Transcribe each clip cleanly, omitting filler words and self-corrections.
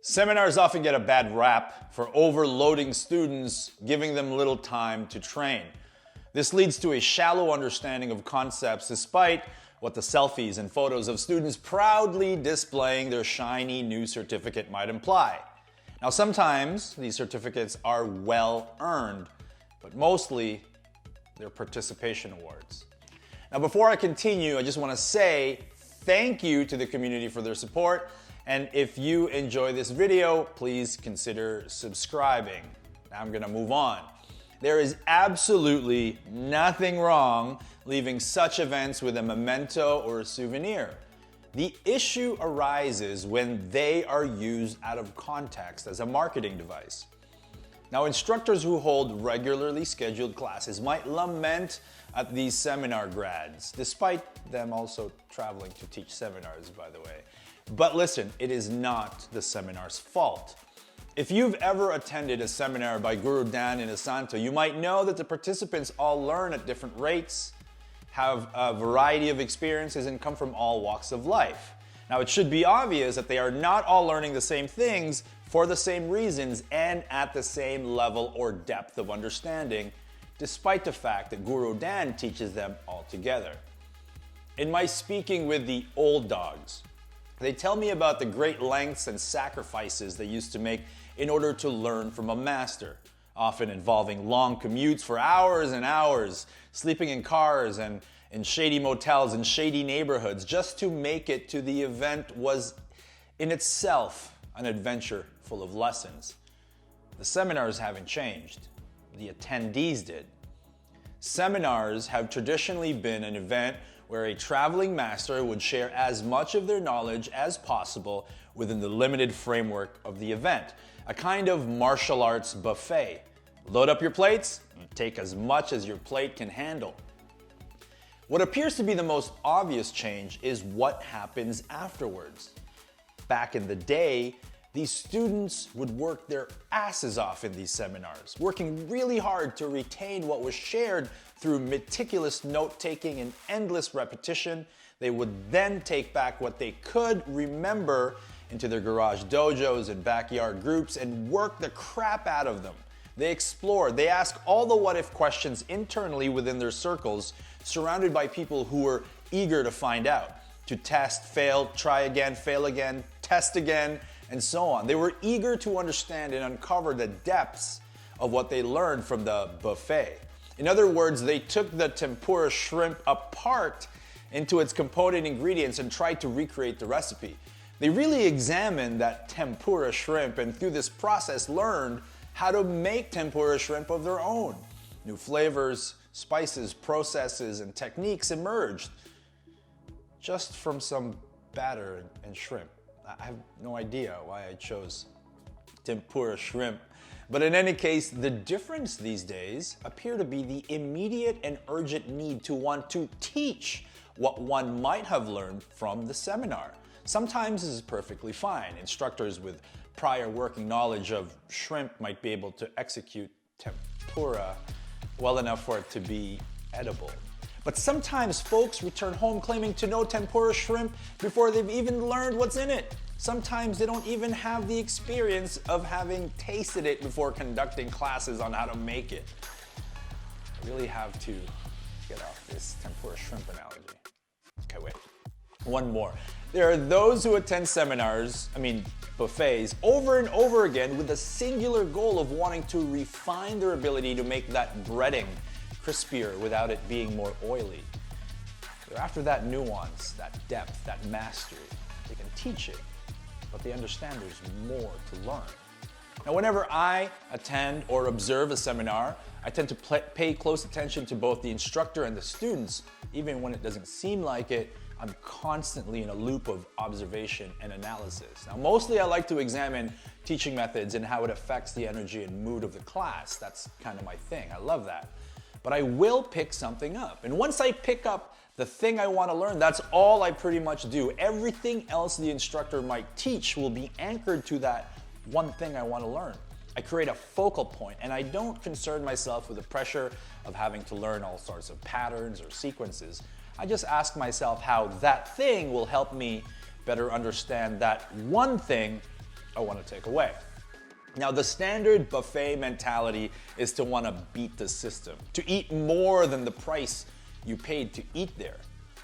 Seminars often get a bad rap for overloading students, giving them little time to train. This leads to a shallow understanding of concepts despite what the selfies and photos of students proudly displaying their shiny new certificate might imply. Now sometimes these certificates are well earned, but mostly they're participation awards. Now before I continue, I just want to say thank you to the community for their support. And if you enjoy this video, please consider subscribing. Now I'm gonna move on. There is absolutely nothing wrong leaving such events with a memento or a souvenir. The issue arises when they are used out of context as a marketing device. Now, instructors who hold regularly scheduled classes might lament at these seminar grads, despite them also traveling to teach seminars, by the way. But listen, it is not the seminar's fault. If you've ever attended a seminar by Guru Dan in Asanto, you might know that the participants all learn at different rates, have a variety of experiences, and come from all walks of life. Now, it should be obvious that they are not all learning the same things for the same reasons and at the same level or depth of understanding, despite the fact that Guru Dan teaches them all together. In my speaking with the old dogs, they tell me about the great lengths and sacrifices they used to make in order to learn from a master, often involving long commutes for hours and hours, sleeping in cars and in shady motels and shady neighborhoods just to make it to the event was in itself an adventure full of lessons. The seminars haven't changed. The attendees did. Seminars have traditionally been an event where a traveling master would share as much of their knowledge as possible within the limited framework of the event. A kind of martial arts buffet. Load up your plates and take as much as your plate can handle. What appears to be the most obvious change is what happens afterwards. Back in the day, these students would work their asses off in these seminars, working really hard to retain what was shared through meticulous note-taking and endless repetition. They would then take back what they could remember into their garage dojos and backyard groups and work the crap out of them. They explore, they ask all the what-if questions internally within their circles, surrounded by people who were eager to find out, to test, fail, try again, fail again, test again, and so on. They were eager to understand and uncover the depths of what they learned from the buffet. In other words, they took the tempura shrimp apart into its component ingredients and tried to recreate the recipe. They really examined that tempura shrimp and through this process learned how to make tempura shrimp of their own. New flavors, spices, processes, and techniques emerged just from some batter and shrimp. I have no idea why I chose tempura shrimp. But in any case, the difference these days appear to be the immediate and urgent need to want to teach what one might have learned from the seminar. Sometimes this is perfectly fine. Instructors with prior working knowledge of shrimp might be able to execute tempura well enough for it to be edible. But sometimes folks return home claiming to know tempura shrimp before they've even learned what's in it. Sometimes they don't even have the experience of having tasted it before conducting classes on how to make it. I really have to get off this tempura shrimp analogy. Okay, wait. One more. There are those who attend seminars, buffets, over and over again with the singular goal of wanting to refine their ability to make that breading crispier without it being more oily. They're after that nuance, that depth, that mastery. They can teach it, but they understand there's more to learn. Now, whenever I attend or observe a seminar, I tend to pay close attention to both the instructor and the students. Even when it doesn't seem like it, I'm constantly in a loop of observation and analysis. Now, mostly I like to examine teaching methods and how it affects the energy and mood of the class. That's kind of my thing. I love that. But I will pick something up. And once I pick up the thing I want to learn, that's all I pretty much do. Everything else the instructor might teach will be anchored to that one thing I want to learn. I create a focal point, and I don't concern myself with the pressure of having to learn all sorts of patterns or sequences. I just ask myself how that thing will help me better understand that one thing I want to take away. Now, the standard buffet mentality is to want to beat the system, to eat more than the price you paid to eat there,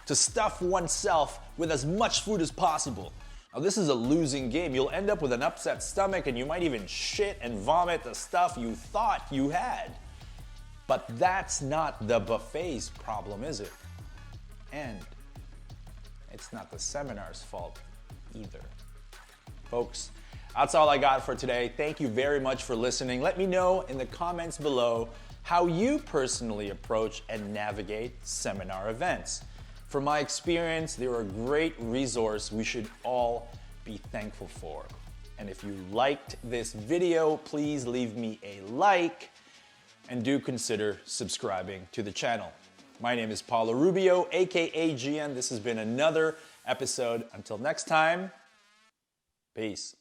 to stuff oneself with as much food as possible. Now, this is a losing game. You'll end up with an upset stomach and you might even shit and vomit the stuff you thought you had. But that's not the buffet's problem, is it? And it's not the seminar's fault either. Folks, that's all I got for today. Thank you very much for listening. Let me know in the comments below how you personally approach and navigate seminar events. From my experience, they're a great resource we should all be thankful for. And if you liked this video, please leave me a like and do consider subscribing to the channel. My name is PAULO RUBIO, aka GN. This has been another episode. Until next time, peace.